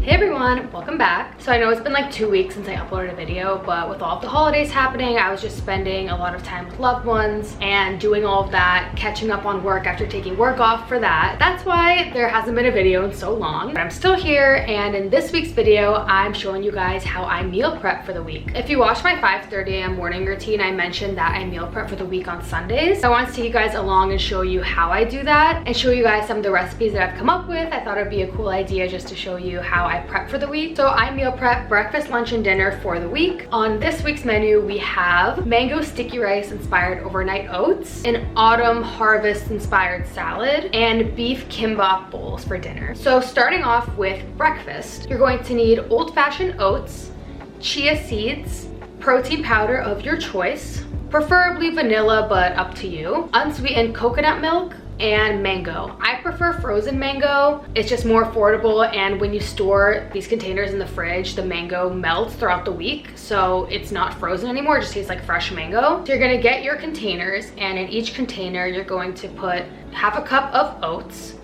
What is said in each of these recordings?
Hey everyone, welcome back. So I know it's been like 2 weeks since I uploaded a video, but with all of the holidays happening, I was just spending a lot of time with loved ones and doing all of that, catching up on work after taking work off for that. That's why there hasn't been a video in so long, but I'm still here, and in this week's video, I'm showing you guys how I meal prep for the week. If you watched my 5:30 a.m. morning routine, I mentioned that I meal prep for the week on Sundays. So I want to take you guys along and show you how I do that and show you guys some of the recipes that I've come up with. I thought it'd be a cool idea just to show you how I prep for the week. So I meal prep breakfast, lunch, and dinner for the week. On this week's menu, we have mango sticky rice inspired overnight oats, an autumn harvest inspired salad, and beef kimbap bowls for dinner. So starting off with breakfast, you're going to need old-fashioned oats, chia seeds, protein powder of your choice, preferably vanilla, but up to you, unsweetened coconut milk, and mango. I prefer frozen mango. It's just more affordable, and when you store these containers in the fridge, the mango melts throughout the week, so it's not frozen anymore. It just tastes like fresh mango. So you're gonna get your containers, and in each container you're going to put half a cup of oats,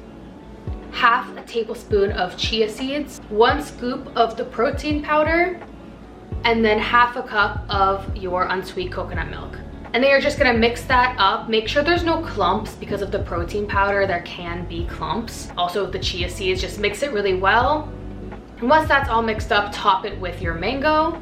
half a tablespoon of chia seeds, 1 scoop of the protein powder, and then half a cup of your unsweet coconut milk. And then you're just gonna mix that up. Make sure there's no clumps because of the protein powder. There can be clumps. Also with the chia seeds, just mix it really well. And once that's all mixed up, top it with your mango.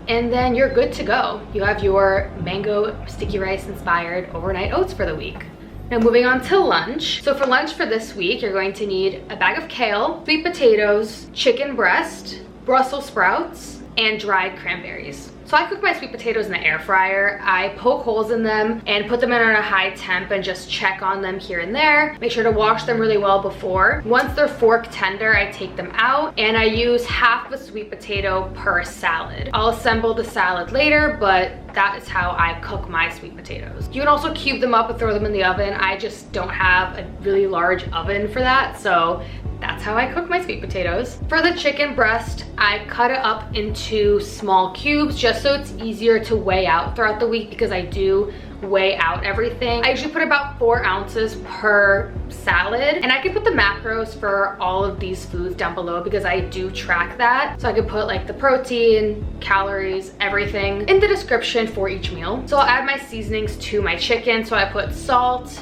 And then you're good to go. You have your mango sticky rice inspired overnight oats for the week. Now moving on to lunch. So for lunch for this week, you're going to need a bag of kale, sweet potatoes, chicken breast, Brussels sprouts, and dried cranberries. So I cook my sweet potatoes in the air fryer. I poke holes in them and put them in on a high temp and just check on them here and there. Make sure to wash them really well before. Once they're fork tender, I take them out and I use half a sweet potato per salad. I'll assemble the salad later, but that is how I cook my sweet potatoes. You can also cube them up and throw them in the oven. I just don't have a really large oven for that, so that's how I cook my sweet potatoes. For the chicken breast, I cut it up into small cubes just so it's easier to weigh out throughout the week, because I do weigh out everything. I usually put about 4 ounces per salad, and I can put the macros for all of these foods down below because I do track that. So I could put like the protein, calories, everything in the description for each meal. So I'll add my seasonings to my chicken. So I put salt,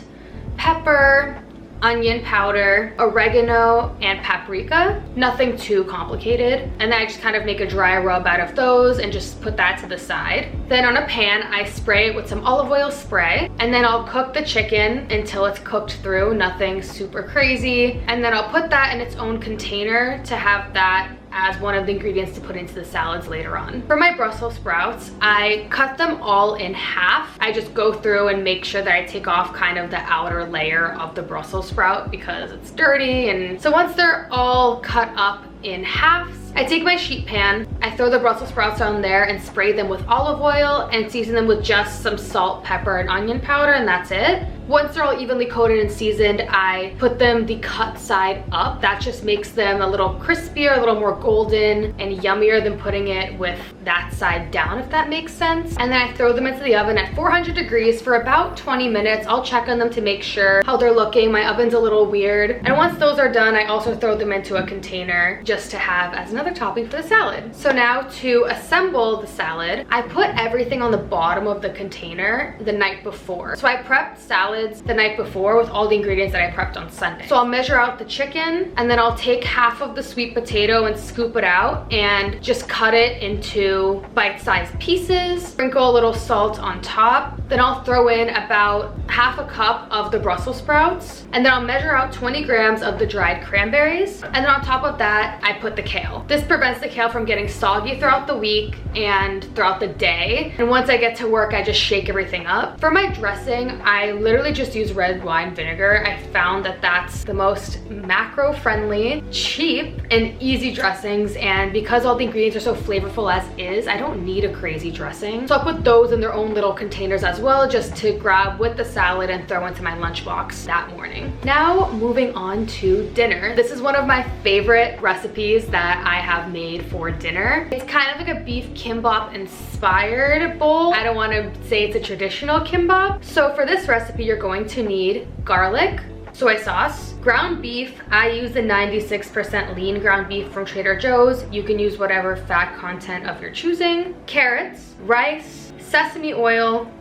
pepper, onion powder, oregano, and paprika. Nothing too complicated. And then I just kind of make a dry rub out of those and just put that to the side. Then on a pan, I spray it with some olive oil spray, and then I'll cook the chicken until it's cooked through, nothing super crazy. And then I'll put that in its own container to have that as one of the ingredients to put into the salads later on. For my Brussels sprouts, I cut them all in half. I just go through and make sure that I take off kind of the outer layer of the Brussels sprout because it's dirty. And so once they're all cut up in halves, I take my sheet pan, I throw the Brussels sprouts on there and spray them with olive oil and season them with just some salt, pepper, and onion powder, and that's it. Once they're all evenly coated and seasoned, I put them the cut side up. That just makes them a little crispier, a little more golden and yummier than putting it with that side down, if that makes sense. And then I throw them into the oven at 400 degrees for about 20 minutes. I'll check on them to make sure how they're looking. My oven's a little weird. And once those are done, I also throw them into a container just to have as another topping for the salad. So now to assemble the salad, I put everything on the bottom of the container the night before. So I prepped salads the night before with all the ingredients that I prepped on Sunday. So I'll measure out the chicken, and then I'll take half of the sweet potato and scoop it out and just cut it into bite-sized pieces, sprinkle a little salt on top. Then I'll throw in about half a cup of the Brussels sprouts, and then I'll measure out 20 grams of the dried cranberries. And then on top of that, I put the kale. This prevents the kale from getting soggy throughout the week and throughout the day. And once I get to work, I just shake everything up. For my dressing, I literally just use red wine vinegar. I found that that's the most macro-friendly, cheap, and easy dressings. And because all the ingredients are so flavorful as is, I don't need a crazy dressing. So I'll put those in their own little containers as well, just to grab with the salad and throw into my lunchbox that morning. Now moving on to dinner. This is one of my favorite recipes that I have made for dinner. It's kind of like a beef kimbap inspired bowl. I don't want to say it's a traditional kimbap. So for this recipe, you're going to need garlic, soy sauce, ground beef. I use the 96% lean ground beef from Trader Joe's. You can use whatever fat content of your choosing. Carrots, rice, sesame oil,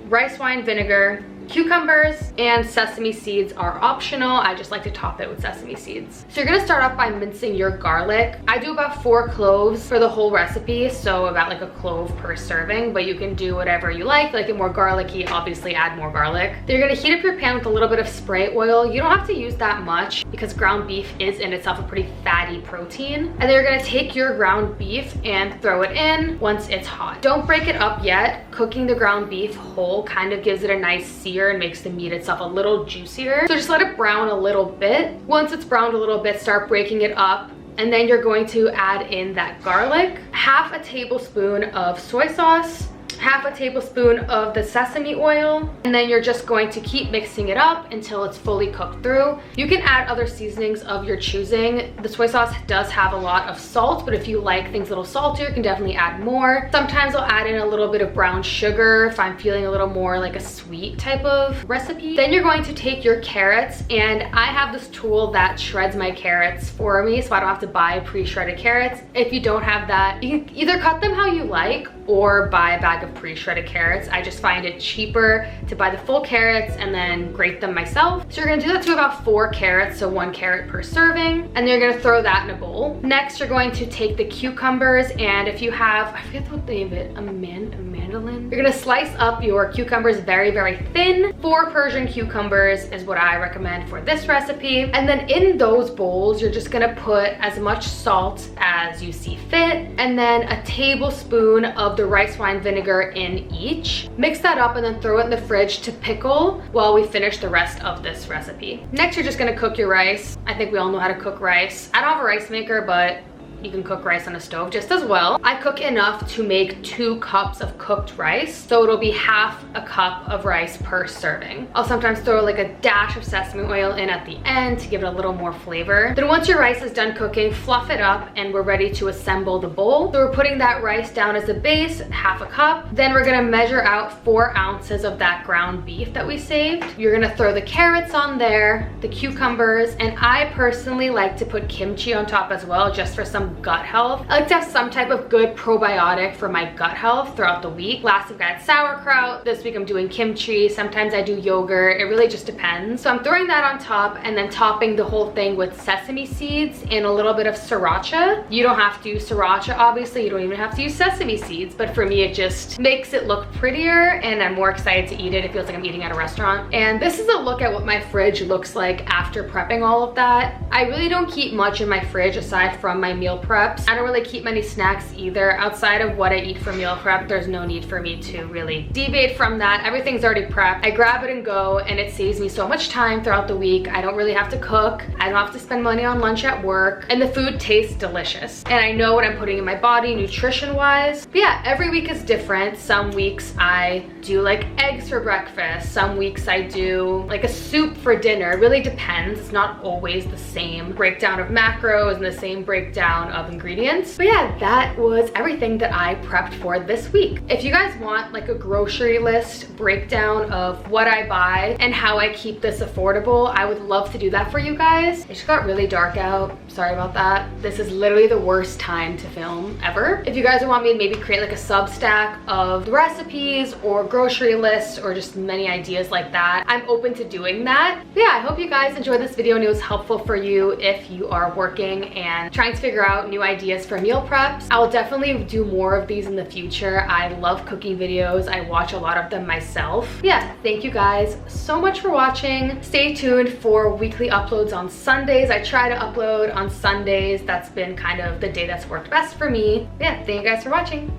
rice wine vinegar, cucumbers, and sesame seeds are optional. I just like to top it with sesame seeds. So you're gonna start off by mincing your garlic. I do about 4 cloves for the whole recipe, so about like a clove per serving, but you can do whatever you like it more garlicky, obviously add more garlic. Then you're gonna heat up your pan with a little bit of spray oil. You don't have to use that much because ground beef is in itself a pretty fatty protein. And then you're gonna take your ground beef and throw it in once it's hot. Don't break it up yet. Cooking the ground beef whole kind of gives it a nice sear and makes the meat itself a little juicier. So just let it brown a little bit. Once it's browned a little bit, start breaking it up. And then you're going to add in that garlic, half a tablespoon of soy sauce, half a tablespoon of the sesame oil, and then you're just going to keep mixing it up until it's fully cooked through. You can add other seasonings of your choosing. The soy sauce does have a lot of salt, but if you like things a little saltier, you can definitely add more. Sometimes I'll add in a little bit of brown sugar if I'm feeling a little more like a sweet type of recipe. Then you're going to take your carrots, and I have this tool that shreds my carrots for me, so I don't have to buy pre-shredded carrots. If you don't have that, you can either cut them how you like or buy a bag of pre-shredded carrots. I just find it cheaper to buy the full carrots and then grate them myself. So you're gonna do that to about 4 carrots, so 1 carrot per serving, and then you're gonna throw that in a bowl. Next, you're going to take the cucumbers, and if you have, I forget what the name of it, a mandolin. You're gonna slice up your cucumbers very, very thin. 4 Persian cucumbers is what I recommend for this recipe. And then in those bowls, you're just gonna put as much salt as you see fit, and then a tablespoon of the rice wine vinegar in each. Mix that up and then throw it in the fridge to pickle while we finish the rest of this recipe. Next, you're just gonna cook your rice. I think we all know how to cook rice. I don't have a rice maker, but you can cook rice on a stove just as well. I cook enough to make 2 cups of cooked rice, so it'll be half a cup of rice per serving. I'll sometimes throw like a dash of sesame oil in at the end to give it a little more flavor. Then once your rice is done cooking, fluff it up and we're ready to assemble the bowl. So we're putting that rice down as a base, half a cup. Then we're gonna measure out 4 ounces of that ground beef that we saved. You're gonna throw the carrots on there, the cucumbers, and I personally like to put kimchi on top as well, just for some gut health. I like to have some type of good probiotic for my gut health throughout the week. Last week I had sauerkraut. This week I'm doing kimchi. Sometimes I do yogurt. It really just depends. So I'm throwing that on top and then topping the whole thing with sesame seeds and a little bit of sriracha. You don't have to use sriracha, obviously. You don't even have to use sesame seeds, but for me it just makes it look prettier and I'm more excited to eat it. It feels like I'm eating at a restaurant. And this is a look at what my fridge looks like after prepping all of that. I really don't keep much in my fridge aside from my meal preps. I don't really keep many snacks either. Outside of what I eat for meal prep, there's no need for me to really deviate from that. Everything's already prepped. I grab it and go, and it saves me so much time throughout the week. I don't really have to cook. I don't have to spend money on lunch at work, and the food tastes delicious. And I know what I'm putting in my body nutrition-wise. But yeah, every week is different. Some weeks I do like eggs for breakfast. Some weeks I do like a soup for dinner. It really depends. It's not always the same breakdown of macros and the same breakdown of ingredients. But yeah, that was everything that I prepped for this week. If you guys want like a grocery list breakdown of what I buy and how I keep this affordable, I would love to do that for you guys. It just got really dark out. Sorry about that. This is literally the worst time to film ever. If you guys want me to maybe create like a substack of the recipes or grocery lists or just many ideas like that, I'm open to doing that. But yeah, I hope you guys enjoyed this video and it was helpful for you if you are working and trying to figure out new ideas for meal preps. I'll definitely do more of these in the future. I love cooking videos. I watch a lot of them myself. Yeah, thank you guys so much for watching. Stay tuned for weekly uploads on Sundays. I try to upload on Sundays. That's been kind of the day that's worked best for me. Yeah, thank you guys for watching.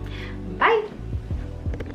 Bye.